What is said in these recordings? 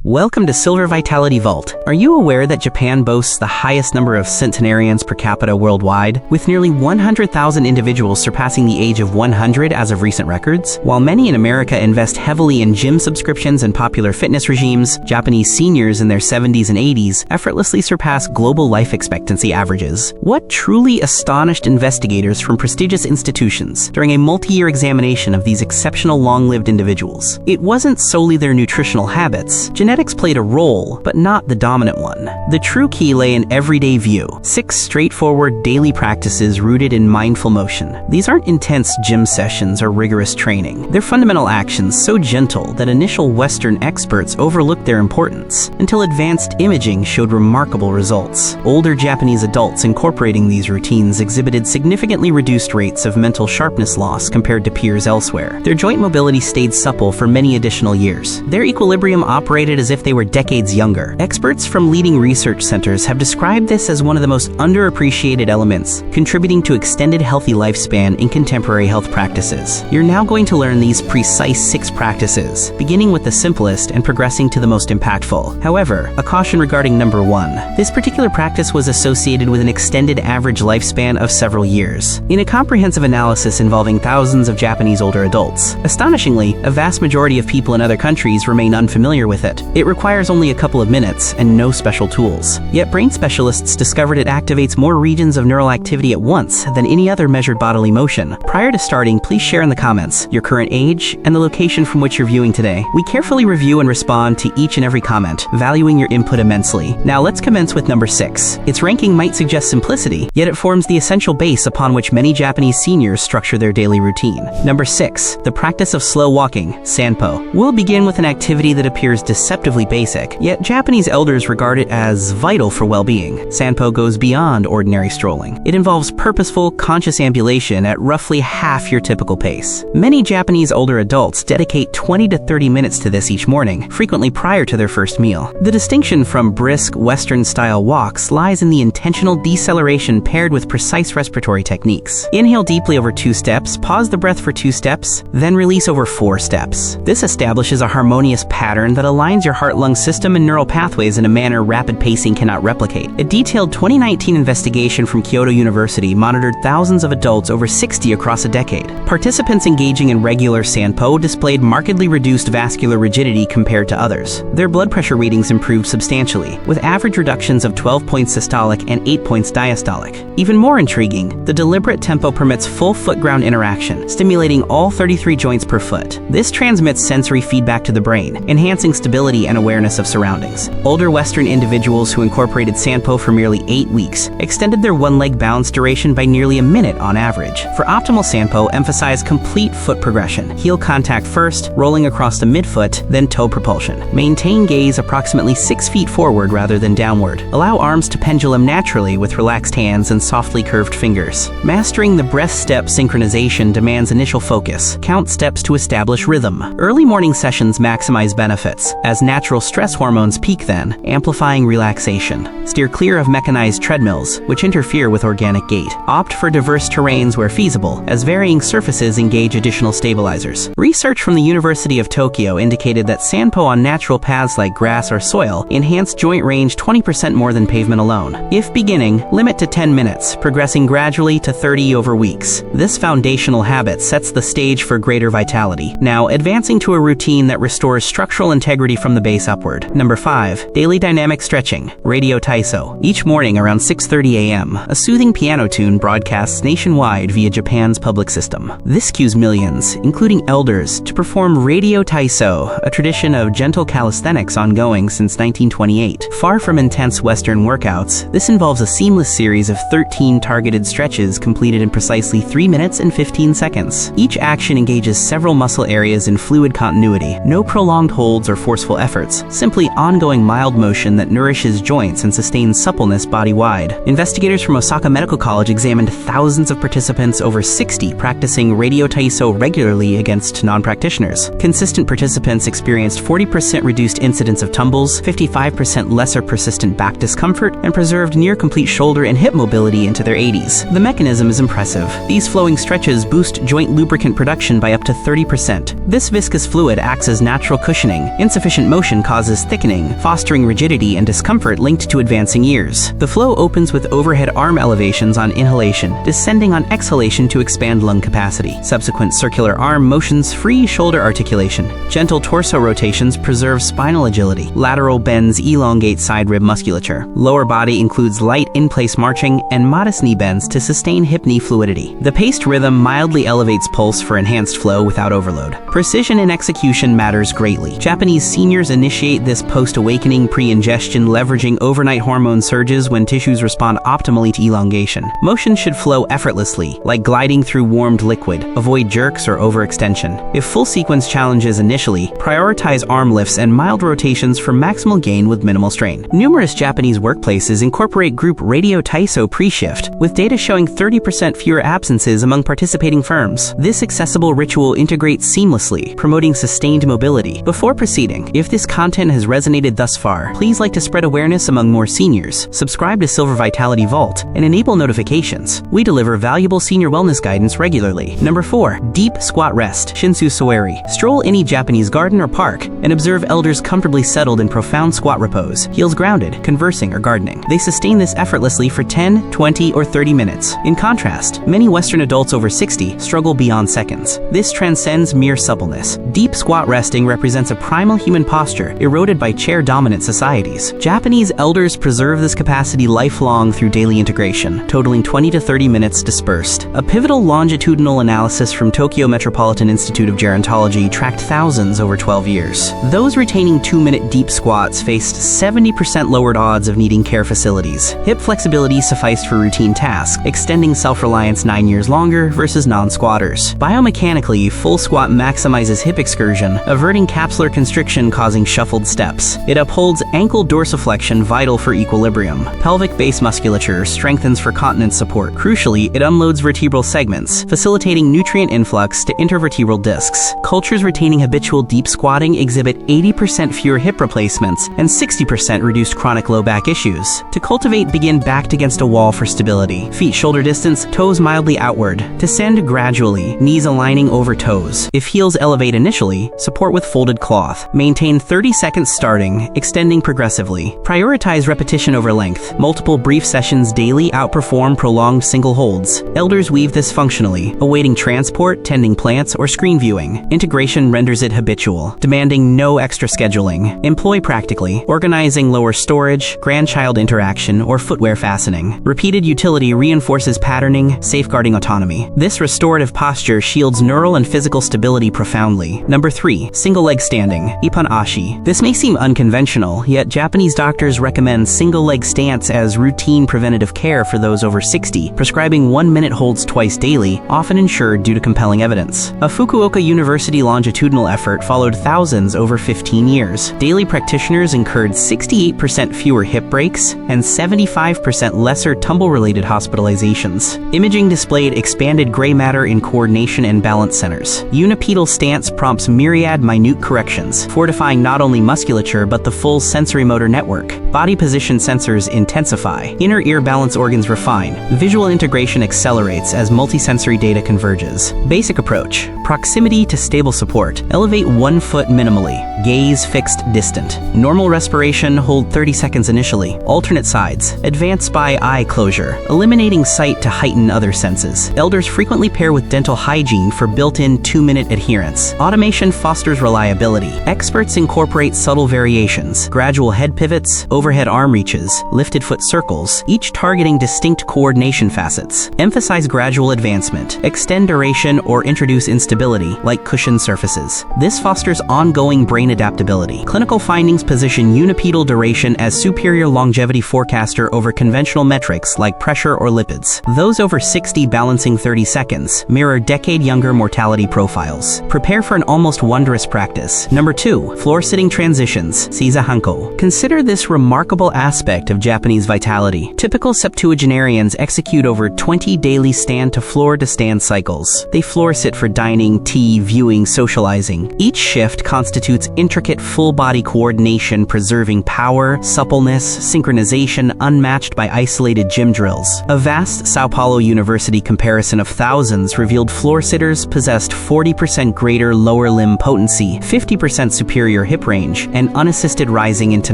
Welcome to Silver Vitality Vault. Are you aware that Japan boasts the highest number of centenarians per capita worldwide, with nearly 100,000 individuals surpassing the age of 100 as of recent records? While many in America invest heavily in gym subscriptions and popular fitness regimes, Japanese seniors in their 70s and 80s effortlessly surpass global life expectancy averages. What truly astonished investigators from prestigious institutions during a multi-year examination of these exceptional long-lived individuals? It wasn't solely their nutritional habits. Genetics played a role, but not the dominant one. The true key lay in everyday view. 6 straightforward daily practices rooted in mindful motion. These aren't intense gym sessions or rigorous training. They're fundamental actions so gentle that initial Western experts overlooked their importance, until advanced imaging showed remarkable results. Older Japanese adults incorporating these routines exhibited significantly reduced rates of mental sharpness loss compared to peers elsewhere. Their joint mobility stayed supple for many additional years. Their equilibrium operated as if they were decades younger. Experts from leading research centers have described this as one of the most underappreciated elements contributing to extended healthy lifespan in contemporary health practices. You're now going to learn these precise 6 practices, beginning with the simplest and progressing to the most impactful. However, a caution regarding number 1. This particular practice was associated with an extended average lifespan of several years. In a comprehensive analysis involving thousands of Japanese older adults, astonishingly, a vast majority of people in other countries remain unfamiliar with it. It requires only a couple of minutes and no special tools. Yet brain specialists discovered it activates more regions of neural activity at once than any other measured bodily motion. Prior to starting, please share in the comments your current age and the location from which you're viewing today. We carefully review and respond to each and every comment, valuing your input immensely. Now let's commence with number 6. Its ranking might suggest simplicity, yet it forms the essential base upon which many Japanese seniors structure their daily routine. Number 6. The practice of slow walking, sanpo. We'll begin with an activity that appears deceptively basic, yet Japanese elders regard it as vital for well-being. Sanpo goes beyond ordinary strolling. It involves purposeful, conscious ambulation at roughly half your typical pace. Many Japanese older adults dedicate 20 to 30 minutes to this each morning, frequently prior to their first meal. The distinction from brisk, Western-style walks lies in the intentional deceleration paired with precise respiratory techniques. Inhale deeply over 2 steps, pause the breath for 2 steps, then release over 4 steps. This establishes a harmonious pattern that aligns your heart-lung system and neural pathways in a manner rapid pacing cannot replicate. A detailed 2019 investigation from Kyoto University monitored thousands of adults over 60 across a decade. Participants engaging in regular sanpo displayed markedly reduced vascular rigidity compared to others. Their blood pressure readings improved substantially, with average reductions of 12 points systolic and 8 points diastolic. Even more intriguing, the deliberate tempo permits full foot-ground interaction, stimulating all 33 joints per foot. This transmits sensory feedback to the brain, enhancing stability and awareness of surroundings. Older Western individuals who incorporated sanpo for merely 8 weeks extended their one-leg balance duration by nearly a minute on average. For optimal sanpo, emphasize complete foot progression. Heel contact first, rolling across the midfoot, then toe propulsion. Maintain gaze approximately 6 feet forward rather than downward. Allow arms to pendulum naturally with relaxed hands and softly curved fingers. Mastering the breath-step synchronization demands initial focus. Count steps to establish rhythm. Early morning sessions maximize benefits, as natural stress hormones peak then, amplifying relaxation. Steer clear of mechanized treadmills, which interfere with organic gait. Opt for diverse terrains where feasible, as varying surfaces engage additional stabilizers. Research from the University of Tokyo indicated that sanpo on natural paths like grass or soil enhanced joint range 20% more than pavement alone. If beginning, limit to 10 minutes, progressing gradually to 30 over weeks. This foundational habit sets the stage for greater vitality. Now, advancing to a routine that restores structural integrity from the base upward. Number 5. Daily dynamic stretching, radio taiso. Each morning around 6:30 a.m., a soothing piano tune broadcasts nationwide via Japan's public system. This cues millions, including elders, to perform radio taiso, a tradition of gentle calisthenics ongoing since 1928. Far from intense Western workouts, this involves a seamless series of 13 targeted stretches completed in precisely 3 minutes and 15 seconds. Each action engages several muscle areas in fluid continuity. No prolonged holds or forceful efforts, simply ongoing mild motion that nourishes joints and sustains suppleness body-wide. Investigators from Osaka Medical College examined thousands of participants over 60 practicing radio taiso regularly against non-practitioners. Consistent participants experienced 40% reduced incidence of tumbles, 55% lesser persistent back discomfort, and preserved near-complete shoulder and hip mobility into their 80s. The mechanism is impressive. These flowing stretches boost joint lubricant production by up to 30%. This viscous fluid acts as natural cushioning. Insufficient motion causes thickening, fostering rigidity and discomfort linked to advancing years. The flow opens with overhead arm elevations on inhalation, descending on exhalation to expand lung capacity. Subsequent circular arm motions free shoulder articulation. Gentle torso rotations preserve spinal agility. Lateral bends elongate side rib musculature. Lower body includes light in-place marching and modest knee bends to sustain hip-knee fluidity. The paced rhythm mildly elevates pulse for enhanced flow without overload. Precision in execution matters greatly. Japanese seniors initiate this post-awakening pre-ingestion, leveraging overnight hormone surges when tissues respond optimally to elongation. Motion should flow effortlessly, like gliding through warmed liquid. Avoid jerks or overextension. If full sequence challenges initially, prioritize arm lifts and mild rotations for maximal gain with minimal strain. Numerous Japanese workplaces incorporate group radio taiso pre-shift, with data showing 30% fewer absences among participating firms. This accessible ritual integrates seamlessly, promoting sustained mobility. Before proceeding, if this content has resonated thus far, please like to spread awareness among more seniors, subscribe to Silver Vitality Vault, and enable notifications. We deliver valuable senior wellness guidance regularly. Number 4. Deep Squat Rest, Shinsu Soeri. Stroll any Japanese garden or park and observe elders comfortably settled in profound squat repose, heels grounded, conversing or gardening. They sustain this effortlessly for 10, 20, or 30 minutes. In contrast, many Western adults over 60 struggle beyond seconds. This transcends mere suppleness. Deep squat resting represents a primal human posture eroded by chair-dominant societies. Japanese elders preserve this capacity lifelong through daily integration, totaling 20 to 30 minutes dispersed. A pivotal longitudinal analysis from Tokyo Metropolitan Institute of Gerontology tracked thousands over 12 years. Those retaining 2-minute deep squats faced 70% lowered odds of needing care facilities. Hip flexibility sufficed for routine tasks, extending self-reliance 9 years longer versus non-squatters. Biomechanically, full squat maximizes hip excursion, averting capsular constriction causing shuffled steps. It upholds ankle dorsiflexion, vital for equilibrium. Pelvic base musculature strengthens for continence support. Crucially, it unloads vertebral segments, facilitating nutrient influx to intervertebral discs. Cultures retaining habitual deep squatting exhibit 80% fewer hip replacements and 60% reduced chronic low back issues. To cultivate, begin backed against a wall for stability. Feet shoulder distance, toes mildly outward. Descend gradually, knees aligning over toes. If heels elevate initially, support with folded cloth. Maintain 30 seconds starting, extending progressively. Prioritize repetition over length. Multiple brief sessions daily outperform prolonged single holds. Elders weave this functionally, awaiting transport, tending plants, or screen viewing. Integration renders it habitual, demanding no extra scheduling. Employ practically, organizing lower storage, grandchild interaction, or footwear fastening. Repeated utility reinforces patterning, safeguarding autonomy. This restorative posture shields neural and physical stability profoundly. Number 3. Single leg standing, Ippon Ashi. This may seem unconventional, yet Japanese doctors recommend single leg stance as routine preventative care for those over 60, prescribing 1-minute holds twice daily, often ensured due to compelling evidence. A Fukuoka University longitudinal effort followed thousands over 15 years. Daily practitioners incurred 68% fewer hip breaks and 75% lesser tumble-related hospitalizations. Imaging displayed expanded gray matter in coordination and balance centers. Unipedal stance prompts myriad minute corrections, fortifying not only musculature but the full sensory motor network. Body position sensors intensify. Inner ear balance organs refine. Visual integration accelerates as multisensory data converges. Basic approach: proximity to stable support. Elevate 1 foot minimally. Gaze fixed distant. Normal respiration, hold 30 seconds initially. Alternate sides. Advance by eye closure, eliminating sight to heighten other senses. Elders frequently pair with dental hygiene for built-in 2-minute adherence. Automation fosters reliability. Experts incorporate subtle variations, gradual head pivots, overhead arm reaches, lifted foot circles, each targeting distinct coordination facets. Emphasize gradual advancement, extend duration, or introduce instability, like cushioned surfaces. This fosters ongoing brain adaptability. Clinical findings position unipedal duration as superior longevity forecaster over conventional metrics like pressure or lipids. Those over 60 balancing 30 seconds mirror decade-younger mortality profiles. Prepare for an almost wondrous practice. Number 2. Floor-sitting transitions, Seiza Hanko. Consider this remarkable aspect of Japanese vitality. Typical septuagenarians execute over 20 daily stand-to-floor to stand cycles. They floor-sit for dining, tea, viewing, socializing. Each shift constitutes intricate full-body coordination, preserving power, suppleness, synchronization unmatched by isolated gym drills. A vast Sao Paulo University comparison of thousands revealed floor sitters possessed 40% greater lower limb potency, 50% superior hip range, and unassisted rising into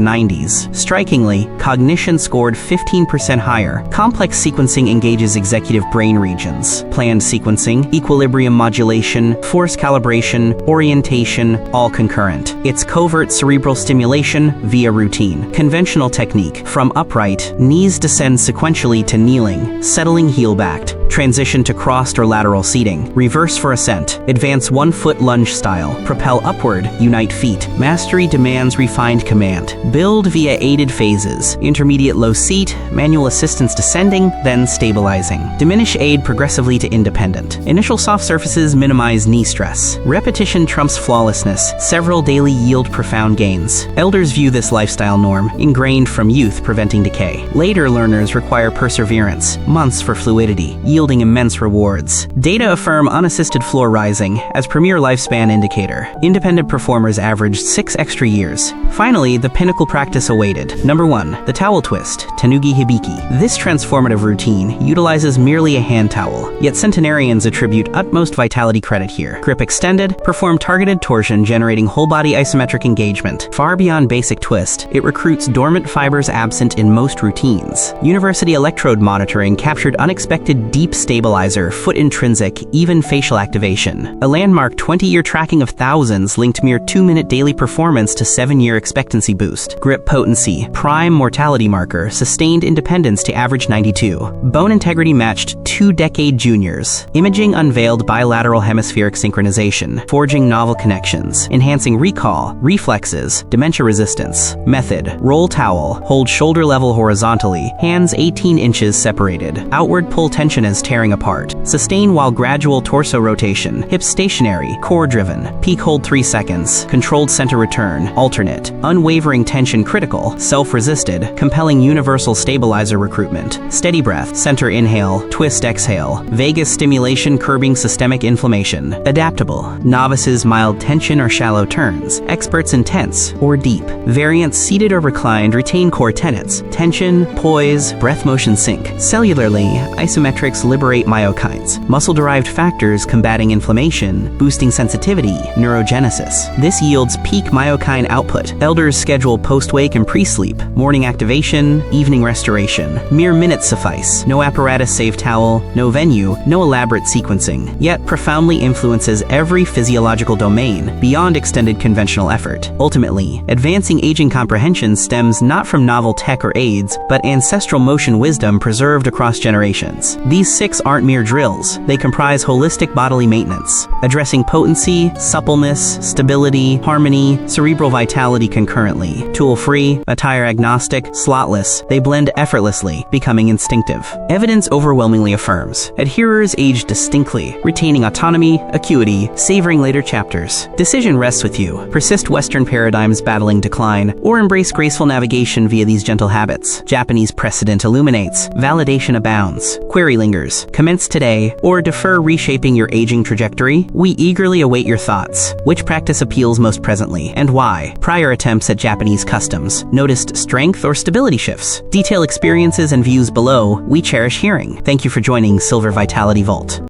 90s. Strikingly, cognition scored 15% higher. Complex sequencing engages executive brain regions. Planned sequencing, equilibrium modulation, force calibration, orientation, all concurrent. It's covert cerebral stimulation via routine. Conventional technique, from upright, knees descend sequentially to kneeling, settling heel-backed. Transition to crossed or lateral seating. Reverse for ascent. Advance 1-foot lunge style. Propel upward. Unite feet. Mastery demands refined command. Build via aided phases. Intermediate low seat, manual assistance descending, then stabilizing. Diminish aid progressively to independent. Initial soft surfaces minimize knee stress. Repetition trumps flawlessness. Several daily yield profound gains. Elders view this lifestyle norm, ingrained from youth, preventing decay. Later learners require perseverance, months for fluidity, yielding immense rewards. Data affirm unassisted floor rising as premier lifespan indicator. Independent performers averaged 6 extra years. Finally, the pinnacle practice awaited. Number 1. The towel twist, Tanugi Hibiki. This transformative routine utilizes merely a hand towel, yet centenarians attribute utmost vitality credit here. Grip extended, perform targeted torsion generating whole-body isometric engagement. Far beyond basic twist, it recruits dormant fibers absent in most routines. University electrode monitoring captured unexpected deep stabilizer, foot intrinsic, even facial activation. A landmark 20-year tracking of thousands linked mere 2-minute daily performance to 7-year expectancy boost. Grip potency, prime mortality marker, sustained independence to average 92. Bone integrity matched 2-decade juniors. Imaging unveiled bilateral hemispheric synchronization, forging novel connections, enhancing recall, reflexes, dementia resistance. Method, roll towel, hold shoulder level horizontally, hands 18 inches separated. Outward pull tension as tearing apart. Sustain while gradual torso rotation. Hips stationary, core driven. Peak hold 3 seconds. Controlled center return. Alternate. Unwavering tension critical. Self-resisted. Compelling universal stabilizer recruitment. Steady breath. Center inhale. Twist exhale. Vagus stimulation curbing systemic inflammation. Adaptable. Novices mild tension or shallow turns. Experts intense or deep. Variants seated or reclined retain core tenets. Tension, poise, breath motion sync. Cellularly, isometrics liberate myokines, muscle-derived factors combating inflammation, boosting sensitivity, neurogenesis. This yields peak myokine output. Elders schedule post-wake and pre-sleep, morning activation, evening restoration. Mere minutes suffice. No apparatus save towel, no venue, no elaborate sequencing, yet profoundly influences every physiological domain beyond extended conventional effort. Ultimately, advancing aging comprehension stems not from novel tech or aids, but ancestral motion wisdom preserved across generations. These 6 aren't mere drills. They comprise holistic bodily maintenance, addressing potency, suppleness, stability, harmony, cerebral vitality concurrently. Tool-free, attire-agnostic, slotless, they blend effortlessly, becoming instinctive. Evidence overwhelmingly affirms. Adherers age distinctly, retaining autonomy, acuity, savoring later chapters. Decision rests with you. Persist Western paradigms battling decline, or embrace graceful navigation via these gentle habits. Japanese precedent illuminates. Validation abounds. Query lingers. Commence today, or defer reshaping your aging trajectory? We eagerly await your thoughts. Which practice appeals most presently, and why? Prior attempts at Japanese customs noticed strength or stability shifts? Detail experiences and views below. We cherish hearing. Thank you for joining Silver Vitality Vault.